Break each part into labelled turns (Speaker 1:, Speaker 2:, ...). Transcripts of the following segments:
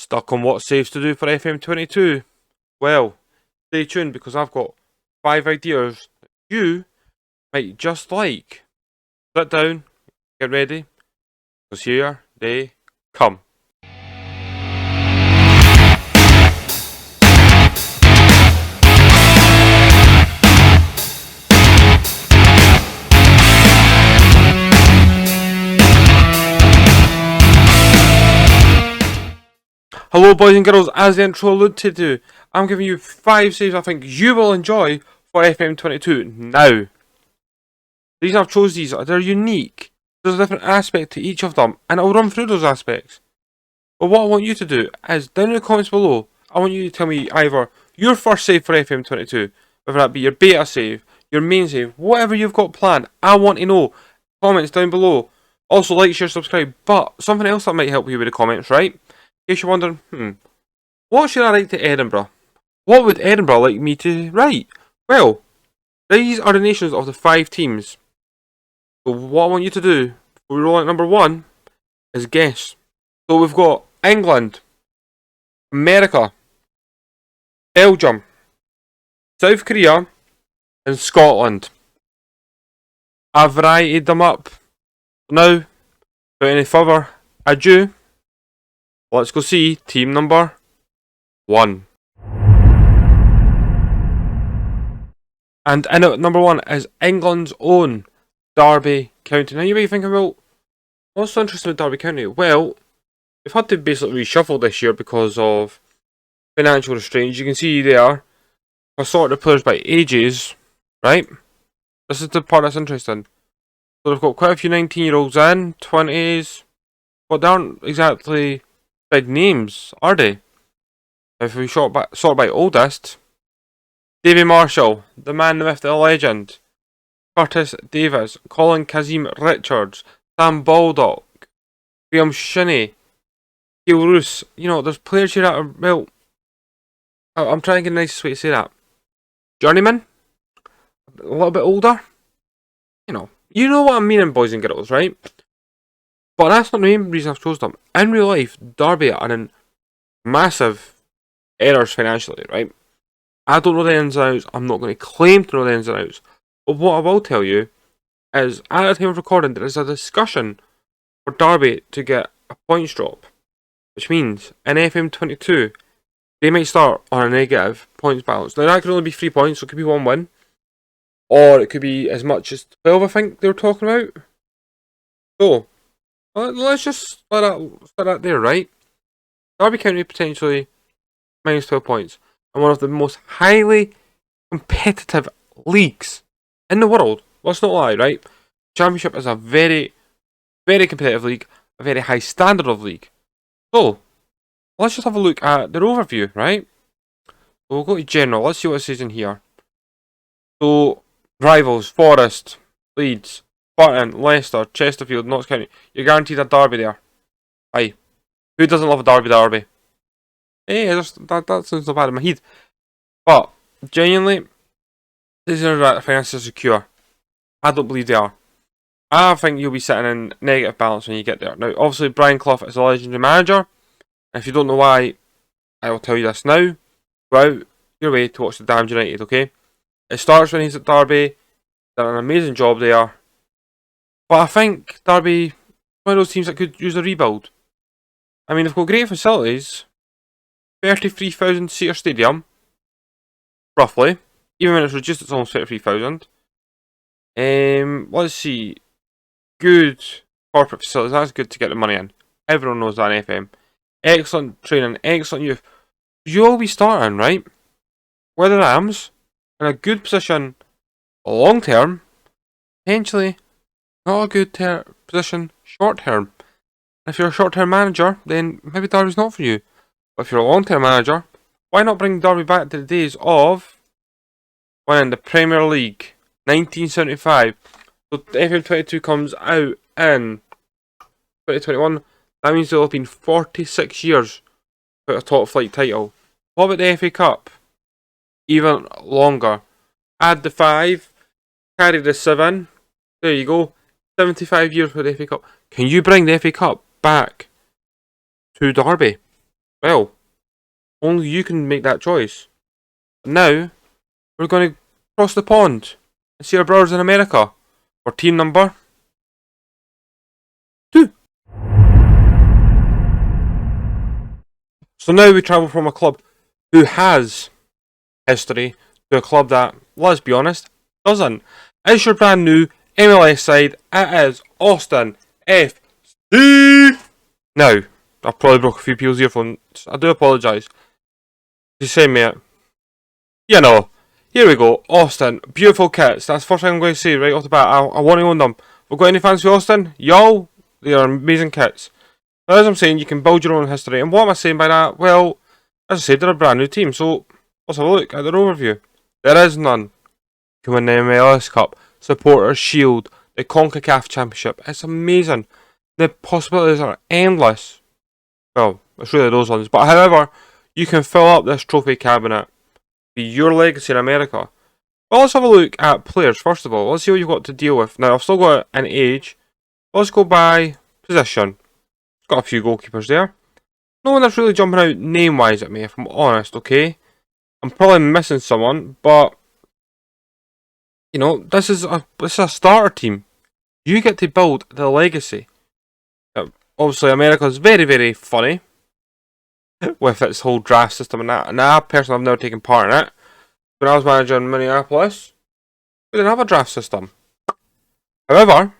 Speaker 1: Stuck on what saves to do for FM22? Well, stay tuned because I've got 5 ideas that you might just like. Sit down, get ready, because here they come. Hello boys and girls, as the intro alluded to, I'm giving you 5 saves I think you will enjoy for FM22 now. The reason I've chose these, they're unique. There's a different aspect to each of them, and I'll run through those aspects. But what I want you to do is, down in the comments below, I want you to tell me either your first save for FM22, whether that be your beta save, your main save, whatever you've got planned. I want to know. Comments down below. Also like, share, subscribe, but something else that might help you with the comments, right? In case you're wondering, what should I write to Edinburgh? What would Edinburgh like me to write? Well, these are the nations of the 5 teams. So what I want you to do, before we roll out number 1, is guess. So we've got England, America, Belgium, South Korea, and Scotland. I've varietied them up. Now, without any further ado, let's go see team number 1. And in at number 1 is England's own Derby County. Now you might be thinking, well, what's so interesting with Derby County? Well, we've had to basically reshuffle this year because of financial restraints. You can see there, I sorted the players by ages, right? This is the part that's interesting. So they've got quite a few 19-year-olds in, 20s, but they aren't exactly big names, are they? If we sort by oldest, Davy Marshall, the man, the myth, the legend, Curtis Davis, Colin Kazim Richards, Sam Baldock, Graham Shinney, Gail Roos. You know, there's players here that are, well, I'm trying to get a nice way to say that. Journeyman, a little bit older. You know what I'm meaning, boys and girls, right? But that's not the main reason I've chosen them. In real life, Derby are in massive errors financially, right? I don't know the ins and outs. I'm not going to claim to know the ins and outs. But what I will tell you is, at the time of recording, there is a discussion for Derby to get a points drop. Which means, in FM22, they might start on a negative points balance. Now that could only be 3 points, so it could be 1 win. Or it could be as much as 12, I think they were talking about. So, let's just start that there, right? Derby County potentially minus 12 points. And one of the most highly competitive leagues in the world. Let's not lie, right? Championship is a very, very competitive league. A very high standard of league. So, let's just have a look at their overview, right? So we'll go to general. Let's see what it says in here. So, rivals, Forest, Leeds, Burton, Leicester, Chesterfield, Notts County. You're guaranteed a derby there. Aye. Who doesn't love a derby? Hey, that sounds not bad in my head. But, genuinely, these are financially secure. I don't believe they are. I think you'll be sitting in negative balance when you get there. Now, obviously, Brian Clough is a legendary manager. And if you don't know why, I will tell you this now. Go out your way to watch the Damned United, okay? It starts when he's at Derby. Done an amazing job there. But I think Derby, one of those teams that could use a rebuild. I mean, they've got great facilities. 33,000 seater stadium. Roughly. Even when it's reduced, it's almost 33,000. Let's see. Good corporate facilities. That's good to get the money in. Everyone knows that in FM. Excellent training. Excellent youth. You'll be starting, right? With the Rams. In a good position long term, potentially not a good position short term. If you're a short term manager, then maybe Derby's not for you. But if you're a long term manager, why not bring Derby back to the days of winning the Premier League 1975? So FM22 comes out in 2021. That means there'll have been 46 years without a top flight title. What about the FA Cup? Even longer. Add the 5, carry the 7. There you go. 75 years for the FA Cup. Can you bring the FA Cup back to Derby? Well, only you can make that choice. And now, we're going to cross the pond and see our brothers in America for team number 2. So now we travel from a club who has history to a club that, let's be honest, doesn't. It's your brand new MLS side. It is Austin FC. Now, I've probably broke a few people's earphones. I do apologise. You say, mate. You know, here we go. Austin, beautiful kits. That's the first thing I'm going to say right off the bat. I want to own them. We've got any fans for Austin? Y'all, they are amazing kits. Now, as I'm saying, you can build your own history. And what am I saying by that? Well, as I said, they're a brand new team. So, let's have a look at their overview. There is none. You can win the MLS Cup, Supporters Shield, the CONCACAF Championship. It's amazing. The possibilities are endless. Well, it's really those ones. But however, you can fill up this trophy cabinet. Be your legacy in America. Well, let's have a look at players first of all. Let's see what you've got to deal with. Now, I've still got an age. Let's go by position. Got a few goalkeepers there. No one that's really jumping out name-wise at me, if I'm honest, okay? I'm probably missing someone, but you know, this is a starter team. You get to build the legacy. Obviously, America's very, very funny with its whole draft system and that. And I personally have never taken part in it. When I was manager in Minneapolis, we didn't have a draft system. However,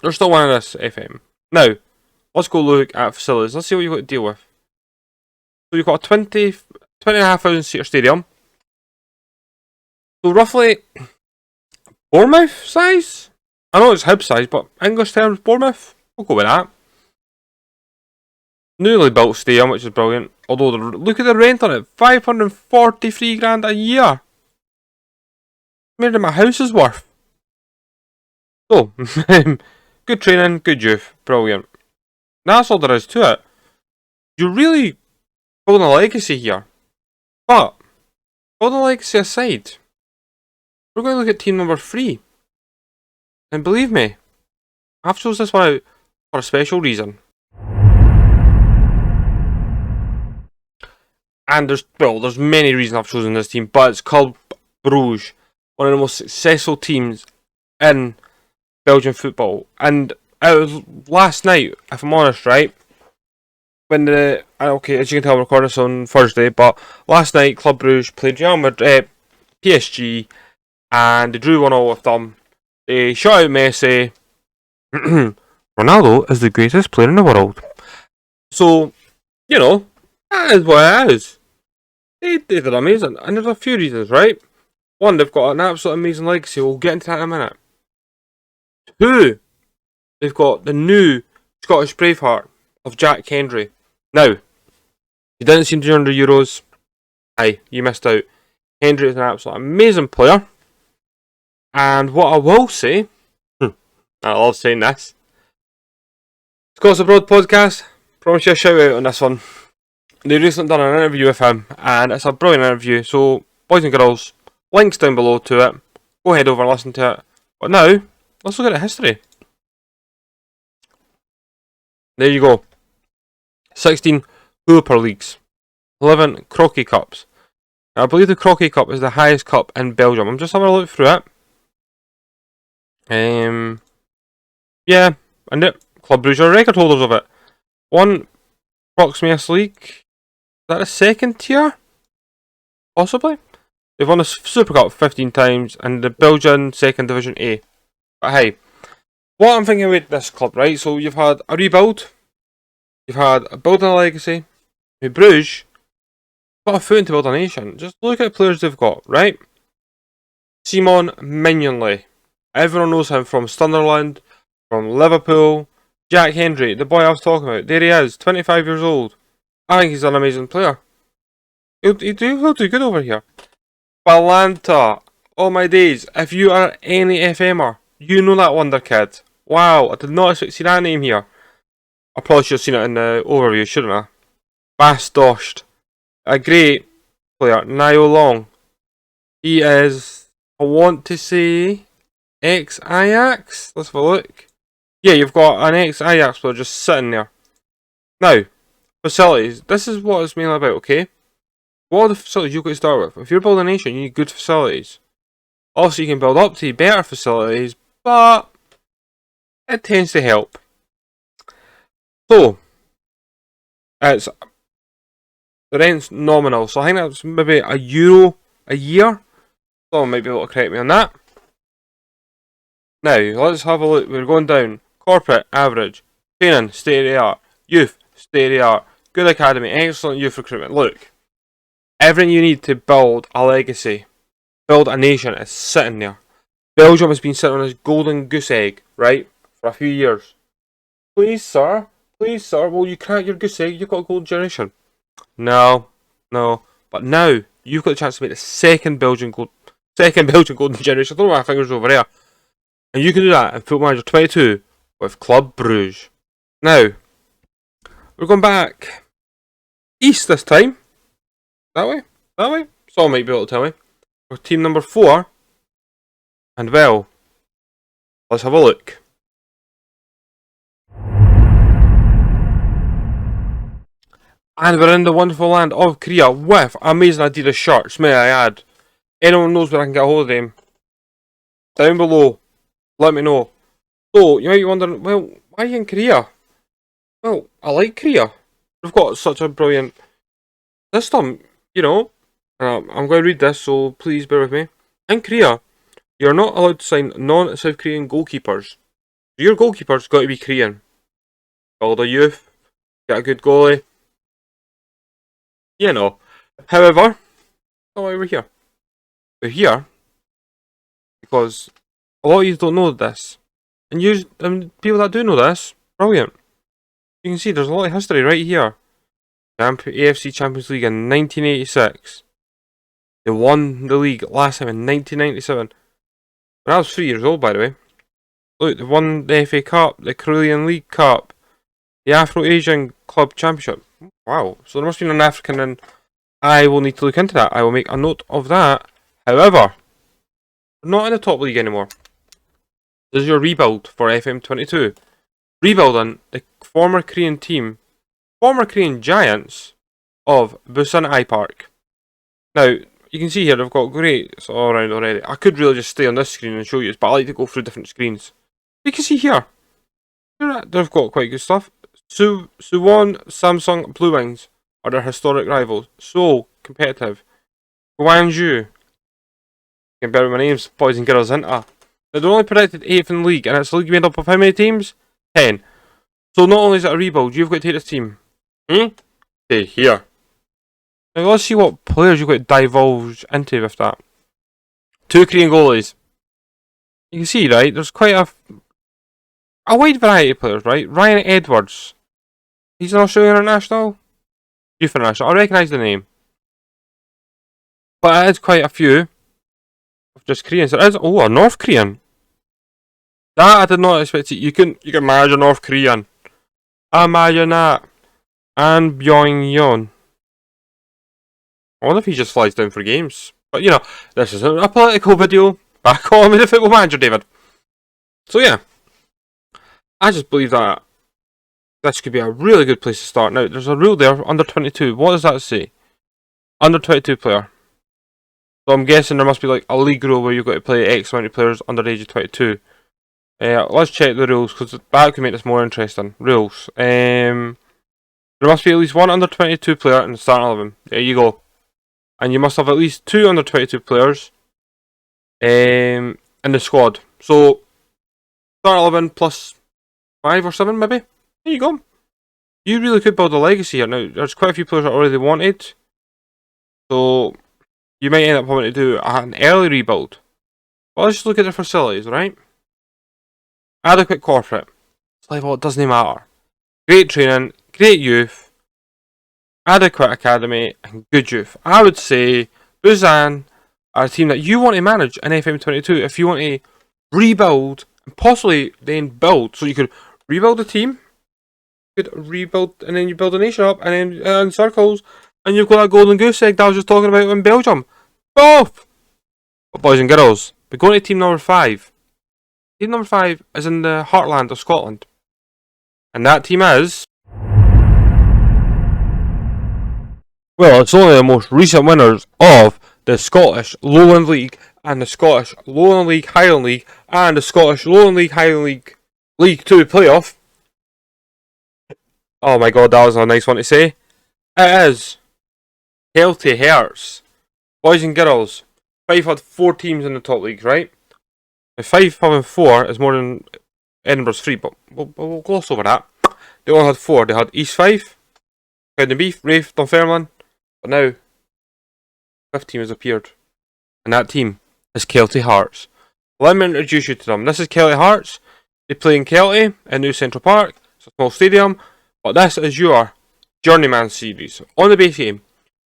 Speaker 1: there's still one in this FM. Now, let's go look at facilities. Let's see what you've got to deal with. So you've got a 20,500 seater stadium. So roughly Bournemouth size? I know it's Hibs size, but English terms, Bournemouth? We'll go with that. Newly built stadium, which is brilliant. Although, look at the rent on it. 543 grand a year. More than my house is worth. So, good training, good youth. Brilliant. That's all there is to it. You're really building a legacy here. But, building a legacy aside, we're going to look at team number 3. And believe me, I've chosen this one out for a special reason. And there's many reasons I've chosen this team, but it's called Brugge, one of the most successful teams in Belgian football. And it was last night, if I'm honest, right? When okay, as you can tell, I'm recording this on Thursday, but last night Club Brugge played Real Madrid, PSG, and they drew 1-0 with them. They shot out Messi. Ronaldo is the greatest player in the world. So, you know, that is what it is. They did amazing. And there's a few reasons, right? One, they've got an absolute amazing legacy. We'll get into that in a minute. 2, they've got the new Scottish Braveheart of Jack Hendry. Now, you didn't seem to earn the Euros. Aye, you missed out. Hendry is an absolute amazing player. And what I will say, I love saying this, Scots Abroad podcast, promise you a shout out on this one. They recently done an interview with him, and it's a brilliant interview. So, boys and girls, links down below to it. Go ahead over and listen to it. But now, let's look at the history. There you go. 16 Hooper Leagues, 11 Crocky Cups. Now, I believe the Crocky Cup is the highest cup in Belgium. I'm just having a look through it. Yeah, and it. Club Brugge are record holders of it. One Proximus League. Is that a second tier? Possibly. They've won the Super Cup 15 times and the Belgian Second Division A. But hey, what I'm thinking with this club, right? So you've had a rebuild, you've had a building a legacy. With Bruges, got a foot to build a nation. Just look at the players they've got, right? Simon Mignolet. Everyone knows him from Sunderland, from Liverpool. Jack Hendry, the boy I was talking about. There he is, 25 years old. I think he's an amazing player. He'll do good over here. Balanta. Oh my days. If you are any FMer, you know that wonder kid. Wow, I did not expect to see that name here. I probably should have seen it in the overview, shouldn't I? Bastoshed. A great player. Niall Long. He is, I want to say, ex-Ajax. Let's have a look. Yeah, you've got an ex-Ajax player just sitting there. Now, facilities. This is what it's mainly about, okay? What are the facilities you've got to start with? If you're building a nation, you need good facilities. Also, you can build up to better facilities, but it tends to help. So, it's the rent's nominal, so I think that's maybe €1 a year. Someone might be able to correct me on that. Now, let's have a look. We're going down. Corporate, average. Training, state of the art. Youth, state of the art. Good academy, excellent youth recruitment. Look, everything you need to build a legacy, build a nation is sitting there. Belgium has been sitting on this golden goose egg, right, for a few years. Please, sir, will you crack your goose egg? You've got a golden generation. No. But now, you've got the chance to make the second Belgian golden generation. I don't know why my fingers over there. And you can do that in Football Manager 22 with Club Brugge. Now, we're going back east this time. That way. Someone might be able to tell me. We're team number 4. And well, let's have a look. And we're in the wonderful land of Korea with amazing Adidas shirts, may I add. Anyone knows where I can get a hold of them? Down below. Let me know. So, you might be wondering, well, why are you in Korea? Well, I like Korea. We've got such a brilliant system, you know. I'm going to read this, so please bear with me. In Korea, you're not allowed to sign non-South Korean goalkeepers. Your goalkeeper's got to be Korean. Build a youth, get a good goalie. You know. However, that's why we're here. We're here because a lot of you don't know this. And people that do know this, brilliant. You can see there's a lot of history right here. AFC Champions League in 1986. They won the league last time in 1997. When I was 3 years old, by the way. Look, they won the FA Cup, the Carillion League Cup, the Afro-Asian Club Championship. Wow, so there must be an African, and I will need to look into that. I will make a note of that. However, we're not in the top league anymore. This is your rebuild for FM22. Rebuilding the former Korean giants of Busan I Park. Now, you can see here they've got greats all around already. I could really just stay on this screen and show you, but I like to go through different screens. You can see here, they've got quite good stuff. Suwon, Samsung, Blue Wings are their historic rivals. So competitive. Gwangju, you can bear with my names, boys and girls, isn't it? They're only predicted 8th in the league, and it's a league made up of how many teams? 10. So not only is it a rebuild, you've got to take this team. Okay, here. Now let's see what players you've got to divulge into with that. 2 Korean goalies. You can see, right, there's quite a wide variety of players, right? Ryan Edwards. He's an Australian international? Youth international. I recognise the name. But it is quite a few of just Koreans. There is, a North Korean. That I did not expect it. You can imagine North Korean. Imagine that. And Byung-yeon. I wonder if he just flies down for games. But you know, this isn't a political video. Back on with the Football Manager, David. So yeah. I just believe that this could be a really good place to start. Now, there's a rule there, under 22. What does that say? Under 22 player. So I'm guessing there must be like a league rule where you've got to play X amount of players under the age of 22. Let's check the rules, because that could make this more interesting. Rules. There must be at least one under 22 player in the starting 11. There you go. And you must have at least 2 under 22 players in the squad. So, start 11 plus 5 or 7 maybe. There you go. You really could build a legacy here. Now, there's quite a few players that already wanted. So, you might end up having to do an early rebuild. But let's just look at the facilities, right? Adequate corporate. It's like, well, it doesn't matter. Great training, great youth, adequate academy, and good youth. I would say Busan are a team that you want to manage in FM22 if you want to rebuild and possibly then build. So you could rebuild a team, you could rebuild, and then you build a nation up, and then in circles, and you've got that golden goose egg that I was just talking about in Belgium. Both! But boys and girls, we're going to team number 5. Team number 5 is in the heartland of Scotland. And that team is Well, it's only the most recent winners of the Scottish Lowland League and the Scottish Lowland League Highland League and the Scottish Lowland League Highland League League 2 playoff. Oh my god, that was a nice one to say. It is Kelty Hearts. Boys and girls, Fife had 4 teams in the top leagues, right? If Fife having 4 is more than Edinburgh's 3, but we'll gloss over that. They only had 4. They had East Fife, Cowdenbeath, Raith, Dunfermline, but now 5th team has appeared, and that team is Kelty Hearts. Let me introduce you to them. This is Kelty Hearts. They play in Kelty in New Central Park. It's a small stadium, but this is your Journeyman series. On the base game,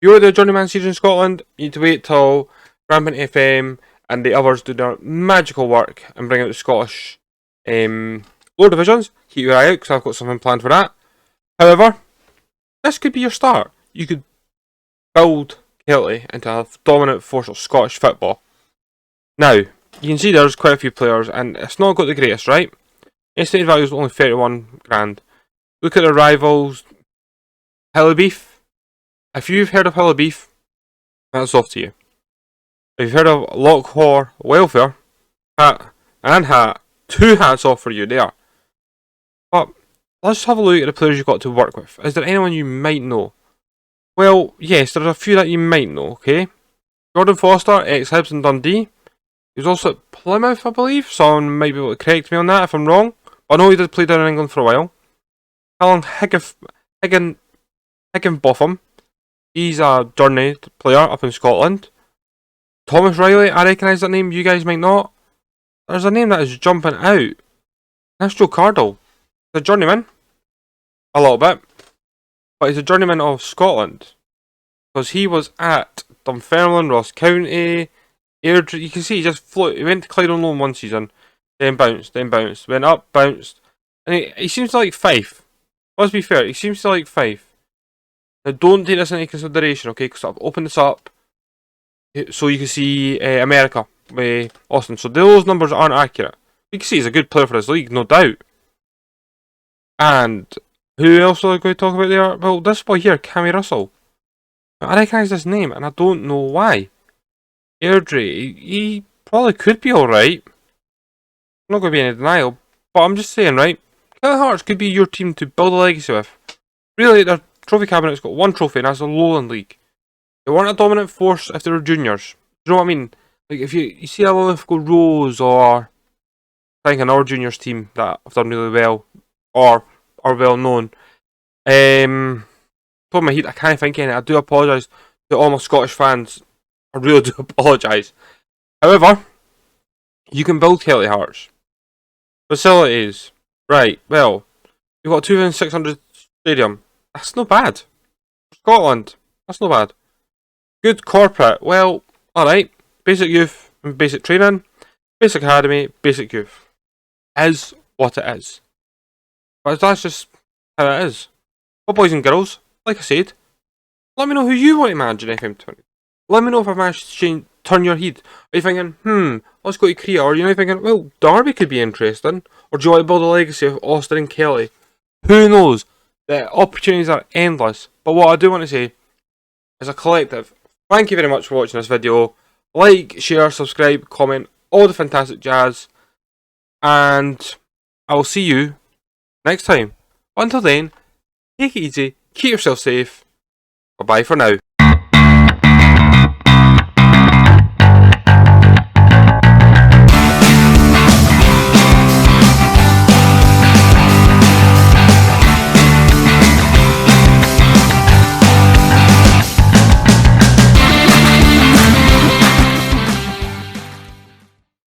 Speaker 1: you're the Journeyman series in Scotland. You need to wait till Rampant FM and the others do their magical work and bring out the Scottish lower divisions. Keep your eye out because I've got something planned for that. However, this could be your start. You could build Kelty into a dominant force of Scottish football. Now, you can see there's quite a few players and it's not got the greatest, right? Estimated value is only 31 grand. Look at the rivals. Hillybeef. If you've heard of Hillybeef, that's off to you. If you've heard of Lochhaw Welfare, hat, 2 hats off for you there. But let's have a look at the players you've got to work with. Is there anyone you might know? Well, yes, there's a few that you might know, okay? Jordan Foster, ex-Hibs and Dundee. He was also at Plymouth, I believe. Someone might be able to correct me on that if I'm wrong. But I know he did play down in England for a while. Callum Higginbotham. He's a Journey player up in Scotland. Thomas Riley, I recognise that name, you guys might not. There's a name that is jumping out. That's Joe Cardle. He's a journeyman. A little bit. But he's a journeyman of Scotland. Because he was at Dunfermline, Ross County, Airdrie. You can see he just floated. He went to Clyde on loan one season. Then bounced. Went up, bounced. And he seems to like Fife. Let's be fair, he seems to like Fife. Now don't take this into consideration, okay? Because I've opened this up so you can see America with Austin. So those numbers aren't accurate. You can see he's a good player for his league, no doubt. And who else are we going to talk about there? Well, this boy here, Cammy Russell. Now, I recognise this name, and I don't know why. Airdrie, he probably could be alright. I'm not going to be in denial, but I'm just saying, right? Kelty Hearts could be your team to build a legacy with. Really, their trophy cabinet's got 1 trophy, and that's the Lowland League. They weren't a dominant force if they were juniors. Do you know what I mean? Like, if you see a Linlithgow Rose or I think another juniors team that have done really well or are well known. Top of my head, I can't think of any. I do apologise to all my Scottish fans. I really do apologise. However, you can build Kelty Hearts. Facilities. Right, well, you've got a 2,600 stadium. That's not bad. Scotland. That's not bad. Good corporate. Well, alright. Basic youth and basic training. Basic academy, basic youth. Is what it is. But that's just how it is. But boys and girls, like I said, let me know who you want to manage in FM20. Let me know if I've managed to turn your head. Are you thinking, let's go to Korea? Or are you thinking, well, Derby could be interesting? Or do you want to build a legacy of Austin and Kelty? Who knows? The opportunities are endless. But what I do want to say, as a collective, thank you very much for watching this video. Like, share, subscribe, comment, all the fantastic jazz. And I will see you next time. Until then, take it easy, keep yourself safe. Bye bye for now.